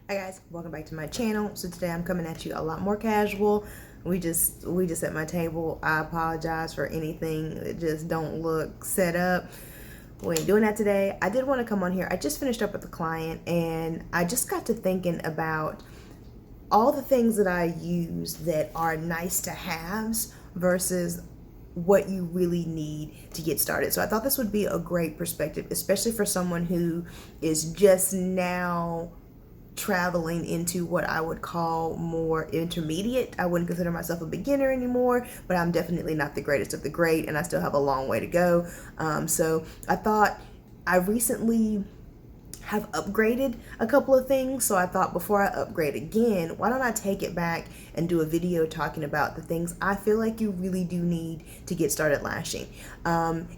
Hi guys, welcome back to my channel. So today I'm coming at you a lot more casual. We just at my table. I apologize for anything that just don't look set up. We ain't doing that today. I did want to come on here. I just finished up with a client and I just got to thinking about all the things that I use that are nice to haves versus what you really need to get started. So I thought this would be a great perspective, especially for someone who is just now traveling into what I would call more intermediate. I wouldn't consider myself a beginner anymore, but I'm definitely not the greatest of the great, and I still have a long way to go. So I thought I recently have upgraded a couple of things, so I thought before I upgrade again, why don't I take it back and do a video talking about the things I feel like you really do need to get started lashing.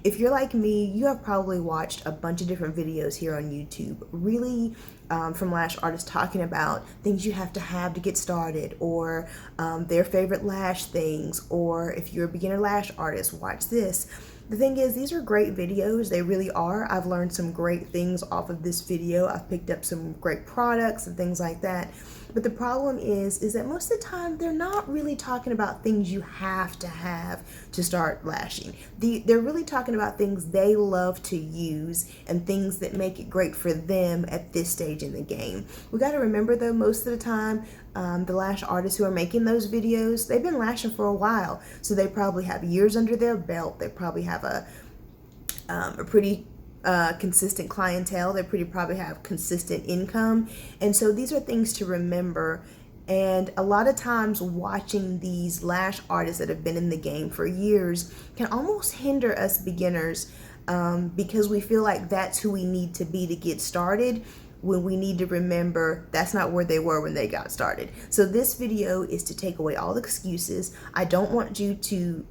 If you're like me, you have probably watched a bunch of different videos here on YouTube, really from lash artists talking about things you have to get started, or their favorite lash things, or if you're a beginner lash artist, watch this. The thing is, these are great videos. They really are. I've learned some great things off of this video. I've picked up some great products and things like that. But the problem is that most of the time they're not really talking about things you have to start lashing. They're really talking about things they love to use and things that make it great for them at this stage in the game. We got to remember though, most of the time, the lash artists who are making those videos, they've been lashing for a while. So they probably have years under their belt. They probably have a pretty consistent clientele. They probably have consistent income. And so these are things to remember. And a lot of times watching these lash artists that have been in the game for years can almost hinder us beginners because we feel like that's who we need to be to get started, when we need to remember that's not where they were when they got started. So this video is to take away all the excuses. I don't want you to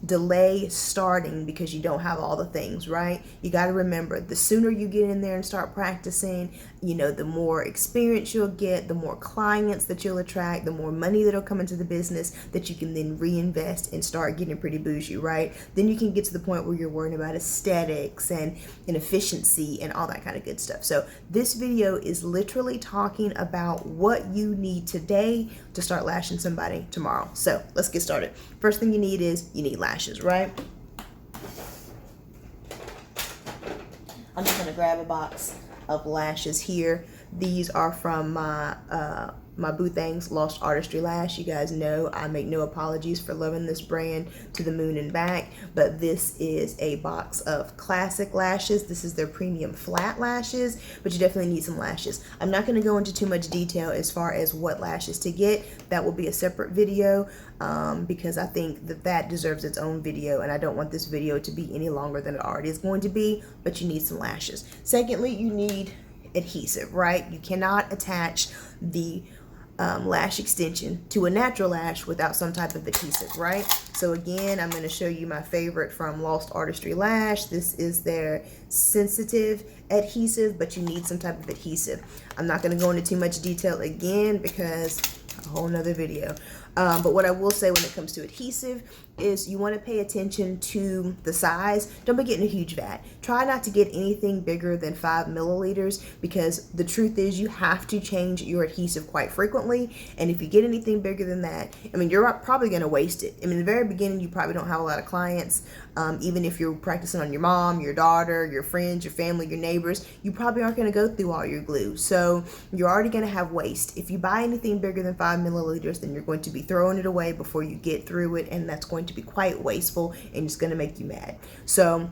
delay starting because you don't have all the things, right? You got to remember, the sooner you get in there and start practicing, the more experience you'll get, the more clients that you'll attract, the more money that'll come into the business that you can then reinvest and start getting pretty bougie, right? Then you can get to the point where you're worrying about aesthetics and efficiency and all that kind of good stuff. So this video is literally talking about what you need today to start lashing somebody tomorrow. So let's get started. First thing you need is you need lashes, right? I'm just gonna grab a box of lashes here. These are from my Boo Things Lost Artistry lash. You guys know I make no apologies for loving this brand to the moon and back, but this is a box of classic lashes. This is their premium flat lashes, but you definitely need some lashes. I'm not going to go into too much detail as far as what lashes to get. That will be a separate video because I think that deserves its own video, and I don't want this video to be any longer than it already is going to be, but you need some lashes. Secondly, you need adhesive, right? You cannot attach the lash extension to a natural lash without some type of adhesive, right? So again, I'm going to show you my favorite from Lost Artistry Lash. This is their sensitive adhesive, but you need some type of adhesive. I'm not going to go into too much detail again because a whole nother video. But what I will say when it comes to adhesive is you want to pay attention to the size. Don't be getting a huge vat. Try not to get anything bigger than 5 milliliters because the truth is you have to change your adhesive quite frequently. And if you get anything bigger than that, I mean, you're probably going to waste it. I mean, in the very beginning, you probably don't have a lot of clients. Even if you're practicing on your mom, your daughter, your friends, your family, your neighbors, you probably aren't going to go through all your glue. So you're already going to have waste. If you buy anything bigger than 5 milliliters, then you're going to be throwing it away before you get through it, and that's going to be quite wasteful and it's going to make you mad. So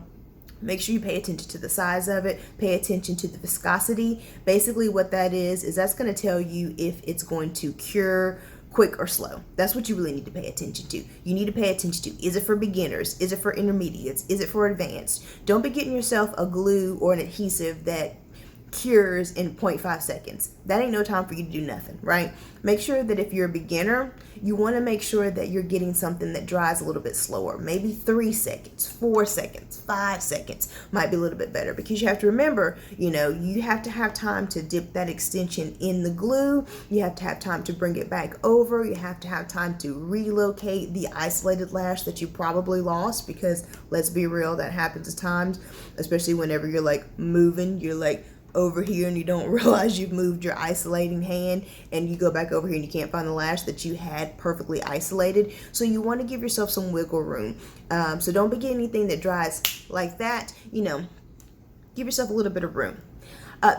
make sure you pay attention to the size of it, pay attention to the viscosity. Basically what that is that's going to tell you if it's going to cure quick or slow. That's what you really need to pay attention to. You need to pay attention to, is it for beginners? Is it for intermediates? Is it for advanced? Don't be getting yourself a glue or an adhesive that cures in 0.5 seconds. That ain't no time for you to do nothing, right? Make sure that if you're a beginner, you want to make sure that you're getting something that dries a little bit slower. Maybe 3 seconds, 4 seconds, 5 seconds might be a little bit better, because you have to remember, you have to have time to dip that extension in the glue. You have to have time to bring it back over. You have to have time to relocate the isolated lash that you probably lost, because let's be real, that happens at times, especially whenever you're like moving, you're like over here and you don't realize you've moved your isolating hand, and you go back over here and you can't find the lash that you had perfectly isolated. So you want to give yourself some wiggle room. So don't be getting anything that dries like that. You know, give yourself a little bit of room.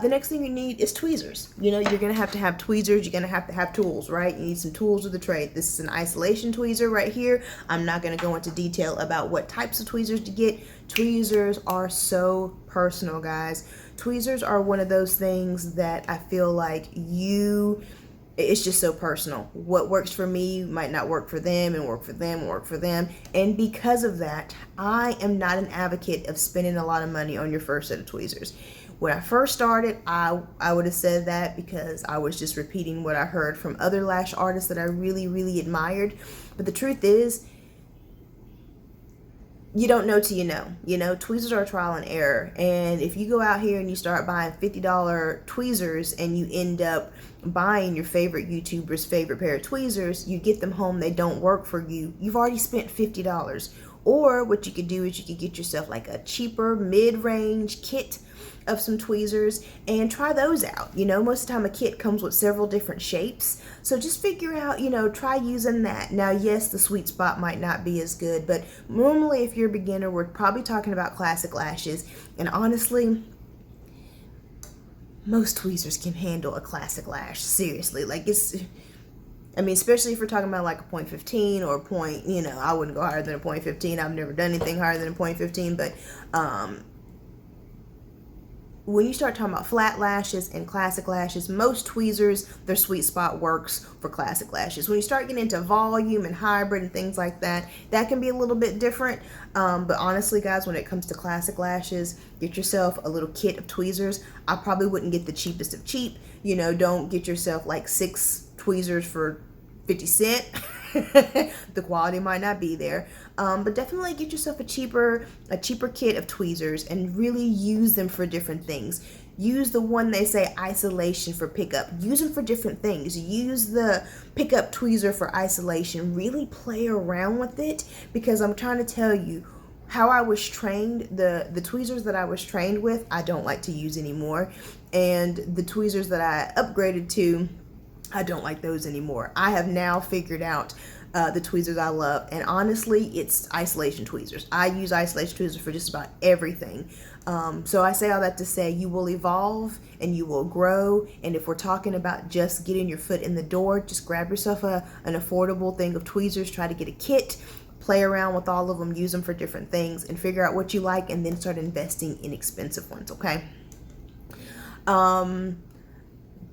The next thing you need is tweezers. You know, you're going to have tweezers. You're going to have tools, right? You need some tools of the trade. This is an isolation tweezer right here. I'm not going to go into detail about what types of tweezers to get. Tweezers are so personal, guys. Tweezers are one of those things that I feel like it's just so personal. What works for me might not work for them, and work for them, and work for them. And because of that, I am not an advocate of spending a lot of money on your first set of tweezers. When I first started, I would have said that because I was just repeating what I heard from other lash artists that I really, really admired. But the truth is, you don't know till you know. You know, tweezers are trial and error. And if you go out here and you start buying $50 tweezers and you end up buying your favorite YouTuber's favorite pair of tweezers, you get them home, they don't work for you. You've already spent $50. Or what you could do is you could get yourself like a cheaper mid-range kit of some tweezers and try those out. You know, most of the time a kit comes with several different shapes. So just figure out, you know, try using that. Now, yes, the sweet spot might not be as good, but normally if you're a beginner, we're probably talking about classic lashes. And honestly, most tweezers can handle a classic lash. Seriously, like I mean, especially if we're talking about like a 0.15 or a point, you know, I wouldn't go higher than a 0.15. I've never done anything higher than a 0.15, but when you start talking about flat lashes and classic lashes, most tweezers, their sweet spot works for classic lashes. When you start getting into volume and hybrid and things like that, that can be a little bit different. But honestly, guys, when it comes to classic lashes, get yourself a little kit of tweezers. I probably wouldn't get the cheapest of cheap. You know, don't get yourself like 6 tweezers for 50 cents. The quality might not be there, but definitely get yourself a cheaper kit of tweezers and really use them for different things. Use the one they say isolation for pickup. Use them for different things. Use the pickup tweezer for isolation. Really play around with it, because I'm trying to tell you how I was trained. The tweezers that I was trained with, I don't like to use anymore, and the tweezers that I upgraded to, I don't like those anymore. I have now figured out the tweezers I love, and honestly, it's isolation tweezers. I use isolation tweezers for just about everything. So I say all that to say you will evolve and you will grow, and if we're talking about just getting your foot in the door, just grab yourself an affordable thing of tweezers, try to get a kit, play around with all of them, use them for different things, and figure out what you like, and then start investing in expensive ones, okay?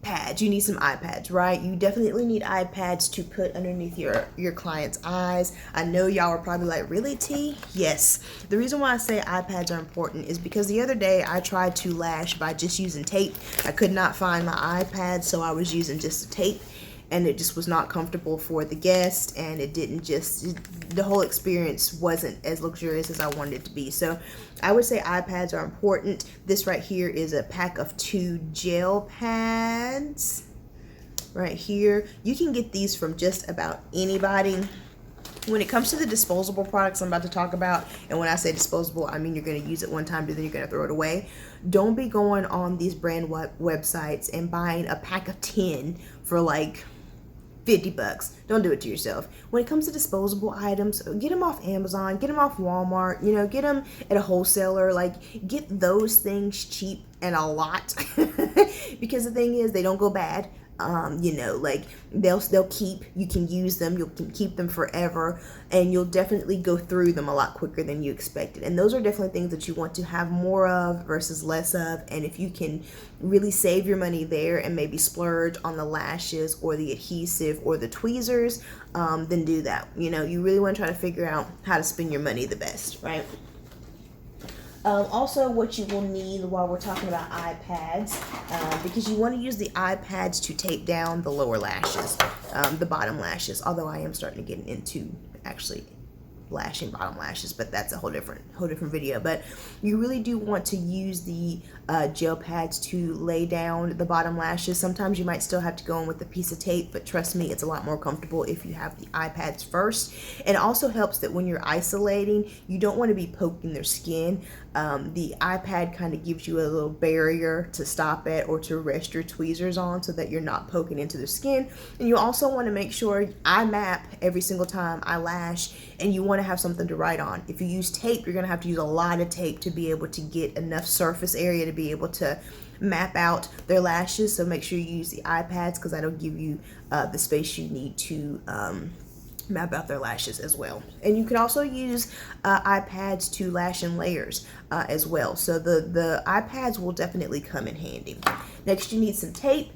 Pads. You need some eye pads, right? You definitely need eye pads to put underneath your client's eyes. I know y'all are probably like, really, T? Yes. The reason why I say eye pads are important is because the other day I tried to lash by just using tape. I could not find my eye pads, so I was using just a tape, and it just was not comfortable for the guest, and the whole experience wasn't as luxurious as I wanted it to be. So I would say eye pads are important. This right here is a pack of 2 gel pads right here. You can get these from just about anybody. When it comes to the disposable products I'm about to talk about, and when I say disposable, I mean you're going to use it one time, but then you're going to throw it away. Don't be going on these brand websites and buying a pack of 10 for like $50. Don't do it to yourself. When it comes to disposable items, get them off Amazon, get them off Walmart, you know, get them at a wholesaler. Like, get those things cheap and a lot because the thing is, they don't go bad. You know, like they'll keep, you can use them, you can keep them forever, and you'll definitely go through them a lot quicker than you expected. And those are definitely things that you want to have more of versus less of. And if you can really save your money there and maybe splurge on the lashes or the adhesive or the tweezers, then do that. You know, you really want to try to figure out how to spend your money the best, right? Also, what you will need while we're talking about eye pads, because you want to use the eye pads to tape down the lower lashes, the bottom lashes, although I am starting to get into actually lashing bottom lashes, but that's a whole different video. But you really do want to use the gel pads to lay down the bottom lashes. Sometimes you might still have to go in with a piece of tape, but trust me, it's a lot more comfortable if you have the eye pads first. And it also helps that when you're isolating, you don't want to be poking their skin. The iPad kind of gives you a little barrier to stop at or to rest your tweezers on so that you're not poking into the skin. And you also want to make sure I map every single time I lash, and you want to have something to write on. If you use tape, you're going to have to use a lot of tape to be able to get enough surface area to be able to map out their lashes. So make sure you use the iPads, because that'll give you the space you need to map out their lashes as well. And you can also use iPads to lash in layers as well. So the iPads will definitely come in handy. Next, you need some tape.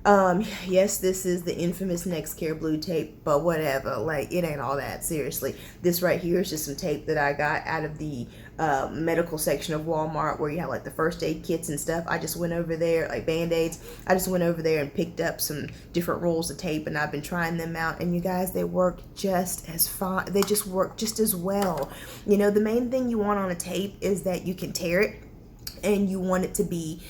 Yes, this is the infamous Nextcare blue tape, but whatever, like, it ain't all that, seriously. This right here is just some tape that I got out of the medical section of Walmart, where you have like the first aid kits and stuff. I just went over there, like Band-Aids. I just went over there and picked up some different rolls of tape, and I've been trying them out, and you guys, they work just as fine. They just work just as well. You know, the main thing you want on a tape is that you can tear it, and you want it to be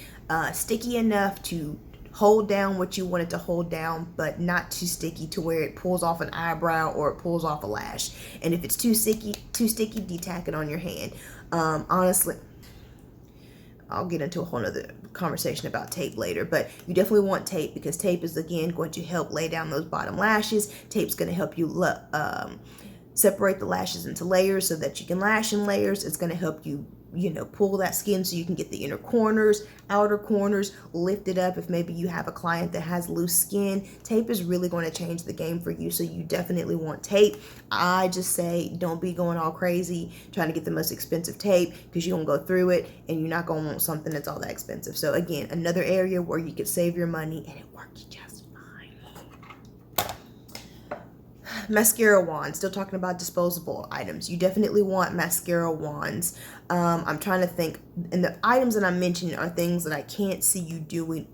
sticky enough to hold down what you want it to hold down, but not too sticky to where it pulls off an eyebrow or it pulls off a lash. And if it's too sticky, de-tack it on your hand. Honestly, I'll get into a whole nother conversation about tape later, but you definitely want tape, because tape is, again, going to help lay down those bottom lashes. Tape's going to help you separate the lashes into layers so that you can lash in layers. It's going to help you, you know, pull that skin so you can get the inner corners, outer corners, lift it up. If maybe you have a client that has loose skin, tape is really going to change the game for you. So you definitely want tape. I just say, don't be going all crazy trying to get the most expensive tape, because you're going to go through it and you're not going to want something that's all that expensive. So again, another area where you could save your money and it works just mascara wands. Still talking about disposable items. You definitely want mascara wands. I'm trying to think, and the items that I'm mentioning are things that I can't see you doing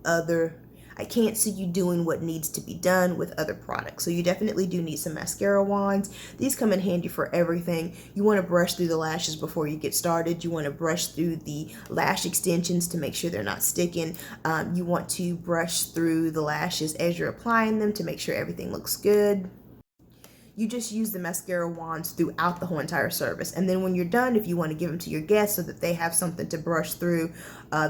what needs to be done with other products. So you definitely do need some mascara wands. These come in handy for everything. You want to brush through the lashes before you get started. You want to brush through the lash extensions to make sure they're not sticking. You want to brush through the lashes as you're applying them to make sure everything looks good. You just use the mascara wands throughout the whole entire service. And then when you're done, if you want to give them to your guests so that they have something to brush through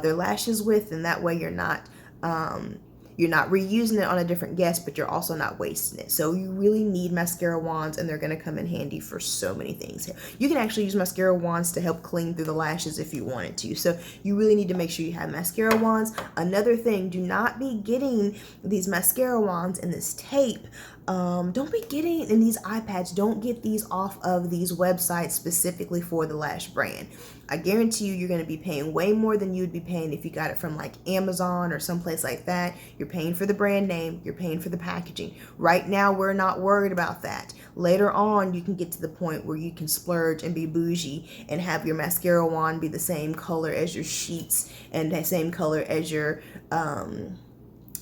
their lashes with, and that way you're not reusing it on a different guest, but you're also not wasting it. So you really need mascara wands, and they're going to come in handy for so many things. You can actually use mascara wands to help clean through the lashes if you wanted to. So you really need to make sure you have mascara wands. Another thing, do not be getting these mascara wands and this tape. Don't be getting in these iPads. Don't get these off of these websites specifically for the lash brand. I guarantee you're going to be paying way more than you'd be paying if you got it from like Amazon or someplace like that. You're paying for the brand name. You're paying for the packaging. Right now, we're not worried about that. Later on, you can get to the point where you can splurge and be bougie and have your mascara wand be the same color as your sheets and the same color as your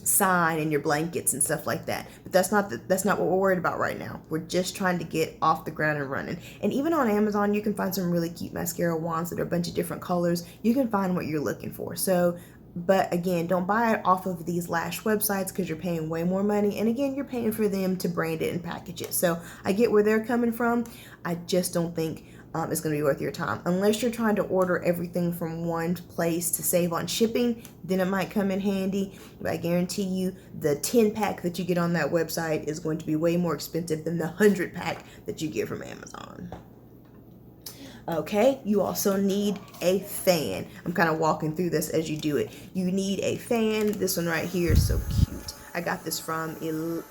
sign and your blankets and stuff like that. But that's not what we're worried about right now. We're just trying to get off the ground and running. And even on Amazon, you can find some really cute mascara wands that are a bunch of different colors. You can find what you're looking for. So, but again, don't buy it off of these lash websites, because you're paying way more money. And again, you're paying for them to brand it and package it. So I get where they're coming from. I just don't think it's going to be worth your time. Unless you're trying to order everything from one place to save on shipping, then it might come in handy. But I guarantee you the 10-pack that you get on that website is going to be way more expensive than the 100-pack that you get from Amazon. Okay, you also need a fan. I'm kind of walking through this as you do it. You need a fan. This one right here is so cute. I got this from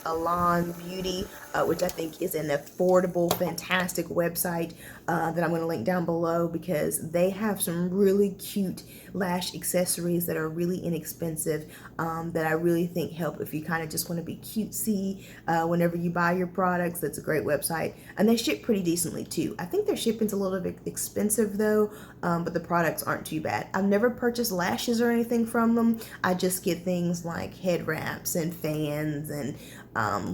Elan Beauty, which I think is an affordable, fantastic website that I'm going to link down below, because they have some really cute lash accessories that are really inexpensive that I really think help if you kind of just want to be cutesy whenever you buy your products. That's a great website, and they ship pretty decently too. I think their shipping's a little bit expensive though, but the products aren't too bad. I've never purchased lashes or anything from them. I just get things like head wraps and fans and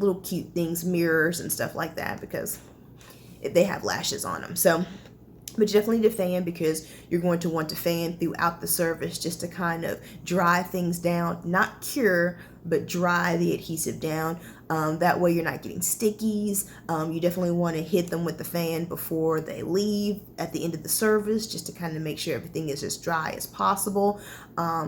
little cute things, mirrors and stuff like that, because they have lashes on them. So, but you definitely need a fan, because you're going to want to fan throughout the service just to kind of dry things down, not cure, but dry the adhesive down. That way you're not getting stickies. You definitely want to hit them with the fan before they leave at the end of the service, just to kind of make sure everything is as dry as possible.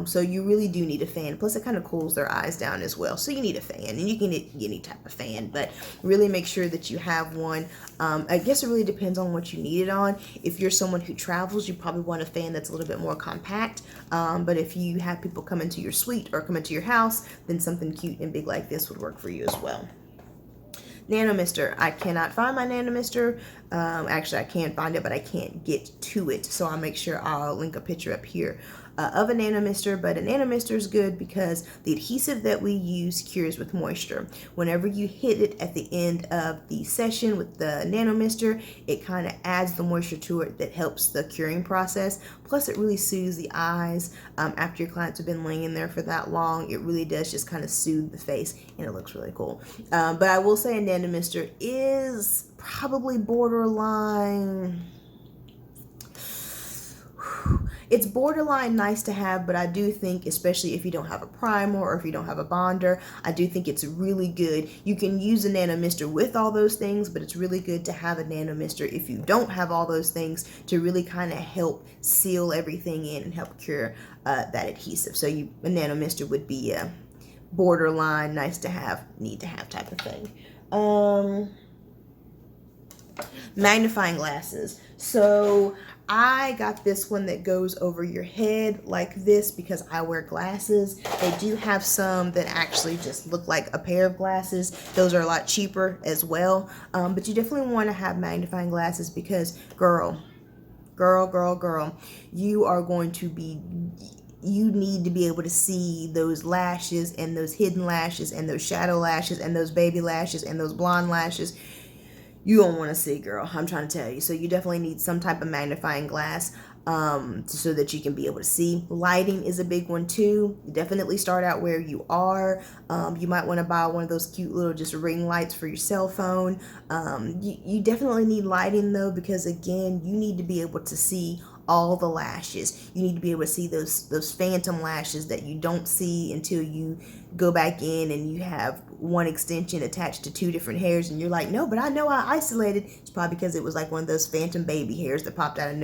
So you really do need a fan. Plus it kind of cools their eyes down as well. So you need a fan, and you can get any type of fan, but really make sure that you have one. I guess it really depends on what you need it on. If you're someone who travels, you probably want a fan that's a little bit more compact. But if you have people come into your suite or come into your house, then something cute and big like this would work for you as well. Nano Mister. I cannot find my Nano Mister. Actually, I can find it, but I can't get to it. So I'll make sure I'll link a picture up here of a Nano Mister. But a Nano Mister is good because the adhesive that we use cures with moisture. Whenever you hit it at the end of the session with the Nano Mister, it kind of adds the moisture to it that helps the curing process. Plus, it really soothes the eyes. After your clients have been laying in there for that long, it really does just kind of soothe the face, and it looks really cool. But I will say a Nano Mister is probably borderline. It's borderline nice to have, but I do think, especially if you don't have a primer or if you don't have a bonder, I do think it's really good. You can use a Nano Mister with all those things, but it's really good to have a Nano Mister if you don't have all those things, to really kind of help seal everything in and help cure that adhesive. So a Nano Mister would be a borderline nice to have, need to have type of thing. Magnifying glasses. So I got this one that goes over your head like this because I wear glasses. They do have some that actually just look like a pair of glasses. Those are a lot cheaper as well. But you definitely want to have magnifying glasses because girl, you are going to be, you need to be able to see those lashes and those hidden lashes and those shadow lashes and those baby lashes and those blonde lashes. You don't want to see, girl. I'm trying to tell you. So you definitely need some type of magnifying glass so that you can be able to see. Lighting is a big one too. Definitely start out where you are. You might want to buy one of those cute little just ring lights for your cell phone. You definitely need lighting though, because again, you need to be able to see all the lashes. You need to be able to see those phantom lashes that you don't see until you go back in and you have one extension attached to two different hairs and you're like, no, but I know I isolated. It's probably because it was like one of those phantom baby hairs that popped out of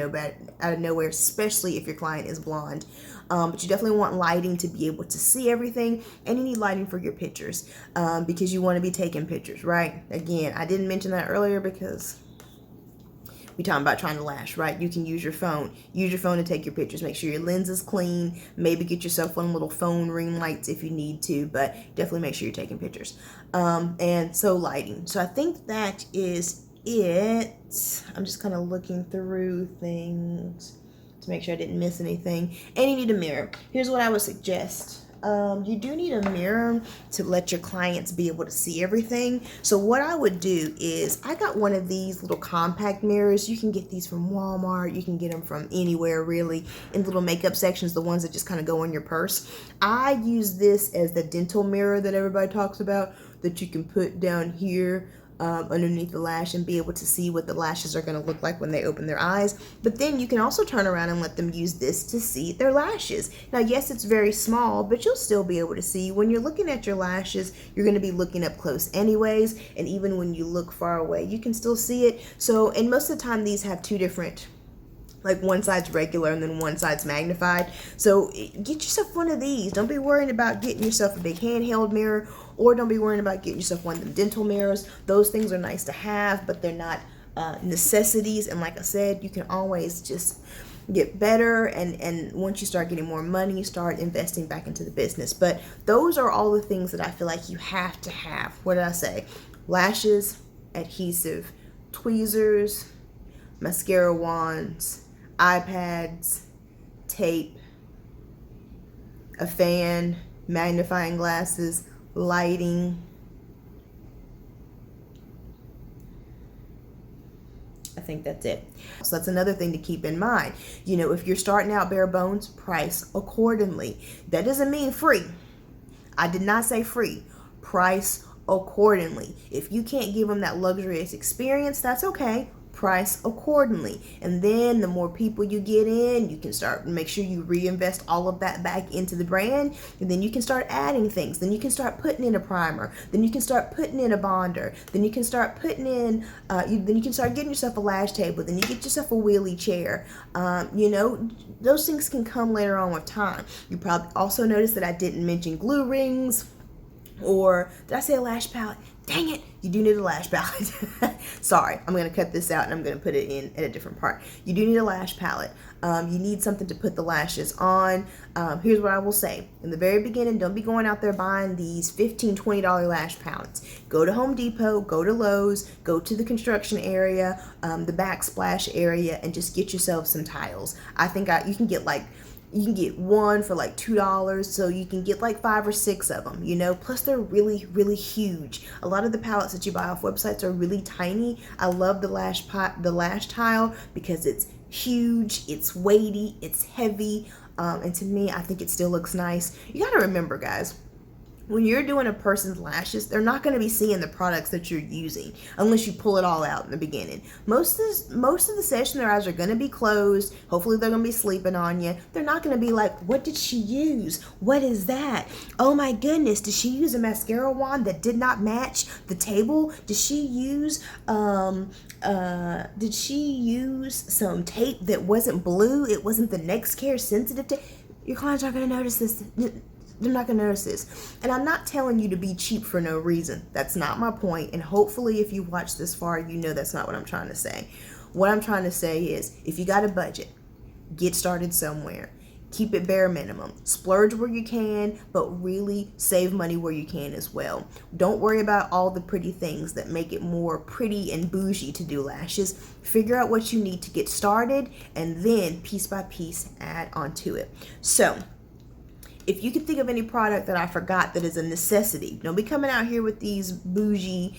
nowhere, especially if your client is blonde. But you definitely want lighting to be able to see everything, and you need lighting for your pictures because you want to be taking pictures, right? Again, I didn't mention that earlier because we're talking about trying to lash, right? You can use your phone. Use your phone to take your pictures. Make sure your lens is clean. Maybe get yourself one little phone ring lights if you need to, but definitely make sure you're taking pictures. And so lighting. So I think that is it. I'm just kind of looking through things to make sure I didn't miss anything. And you need a mirror. Here's what I would suggest. You do need a mirror to let your clients be able to see everything. So what I would do is, I got one of these little compact mirrors. You can get these from Walmart. You can get them from anywhere really, in little makeup sections, the ones that just kind of go in your purse. I use this as the dental mirror that everybody talks about, that you can put down here underneath the lash and be able to see what the lashes are going to look like when they open their eyes. But then you can also turn around and let them use this to see their lashes. Now, yes, it's very small, but you'll still be able to see. When you're looking at your lashes, you're going to be looking up close anyways, and even when you look far away, you can still see it. So, and most of the time these have two different, like one side's regular and then one side's magnified. So get yourself one of these. Don't be worrying about getting yourself a big handheld mirror, or don't be worrying about getting yourself one of them dental mirrors. Those things are nice to have, but they're not necessities. And like I said, you can always just get better, and once you start getting more money, you start investing back into the business. But those are all the things that I feel like you have to have. What did I say? Lashes, adhesive, tweezers, mascara wands, iPads, tape, a fan, magnifying glasses, lighting. I think that's it. So that's another thing to keep in mind. You know, if you're starting out bare bones, price accordingly. That doesn't mean free. I did not say free. Price accordingly. If you can't give them that luxurious experience, that's okay. price accordingly. And then the more people you get in, you can start, make sure you reinvest all of that back into the brand, and then you can start adding things. Then you can start putting in a primer, then you can start putting in a bonder, then you can start putting in then you can start getting yourself a lash table, then you get yourself a wheelie chair. You know, those things can come later on with time. You probably also noticed that I didn't mention glue rings, or did I say a lash palette? Dang it, you do need a lash palette. Sorry, I'm gonna cut this out and I'm gonna put it in at a different part. You do need a lash palette. You need something to put the lashes on. Here's what I will say. In the very beginning, don't be going out there buying these $15, $20 lash palettes. Go to Home Depot, go to Lowe's, go to the construction area, the backsplash area, and just get yourself some tiles. I think you can get one for like $2, so you can get like 5 or 6 of them, you know. Plus they're really, really huge. A lot of the palettes that you buy off websites are really tiny. I love the lash tile because it's huge, it's weighty, it's heavy, and to me, I think it still looks nice. You got to remember, guys, when you're doing a person's lashes, they're not going to be seeing the products that you're using unless you pull it all out in the beginning. Most of the session, their eyes are going to be closed. Hopefully they're going to be sleeping on you. They're not going to be like, what did she use? What is that? Oh my goodness, did she use a mascara wand that did not match the table? Did she use some tape that wasn't blue? It wasn't the Next Care sensitive tape. Your clients aren't going to notice this. They're not going to notice this. And I'm not telling you to be cheap for no reason. That's not my point. And hopefully if you watch this far, you know that's not what I'm trying to say. What I'm trying to say is, if you got a budget, get started somewhere. Keep it bare minimum. Splurge where you can, but really save money where you can as well. Don't worry about all the pretty things that make it more pretty and bougie to do lashes. Figure out what you need to get started, and then piece by piece add onto it. So, if you can think of any product that I forgot that is a necessity, don't be coming out here with these bougie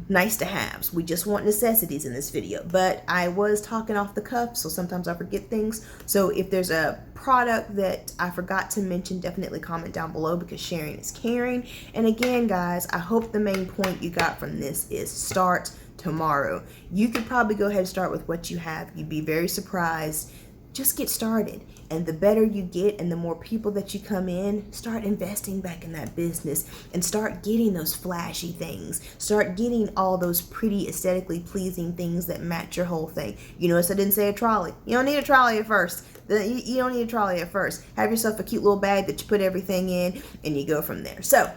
nice to haves. We just want necessities in this video. But I was talking off the cuff, so sometimes I forget things. So if there's a product that I forgot to mention, definitely comment down below, because sharing is caring. And again, guys, I hope the main point you got from this is start tomorrow. You could probably go ahead and start with what you have. You'd be very surprised. Just get started. And the better you get and the more people that you come in, start investing back in that business and start getting those flashy things. Start getting all those pretty, aesthetically pleasing things that match your whole thing. You notice I didn't say a trolley. You don't need a trolley at first. You don't need a trolley at first. Have yourself a cute little bag that you put everything in, and you go from there. So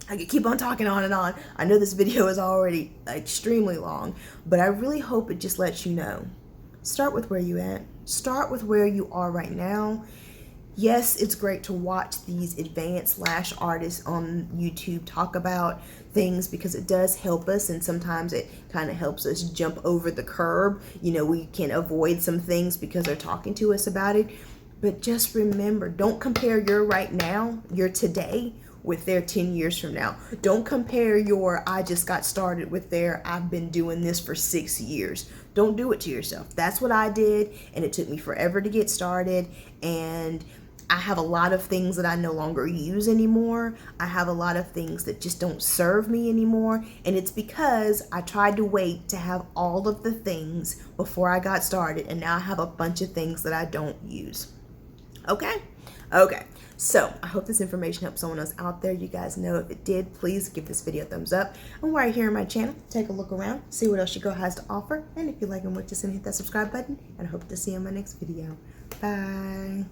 I could keep on talking on and on. I know this video is already extremely long, but I really hope it just lets you know. Start with where you at. Start with where you are right now. Yes, it's great to watch these advanced lash artists on YouTube talk about things, because it does help us, and sometimes it kind of helps us jump over the curb. You know, we can avoid some things because they're talking to us about it. But just remember, don't compare your right now, your today, with their 10 years from now. Don't compare your I just got started with their I've been doing this for 6 years. Don't do it to yourself. That's what I did, and it took me forever to get started, and I have a lot of things that I no longer use anymore. I have a lot of things that just don't serve me anymore, and it's because I tried to wait to have all of the things before I got started, and now I have a bunch of things that I don't use. Okay? Okay. So I hope this information helps someone else out there. You guys know, if it did, please give this video a thumbs up. And while you're here on my channel, take a look around, see what else your girl has to offer. And if you like and what, just hit that subscribe button. And I hope to see you in my next video. Bye.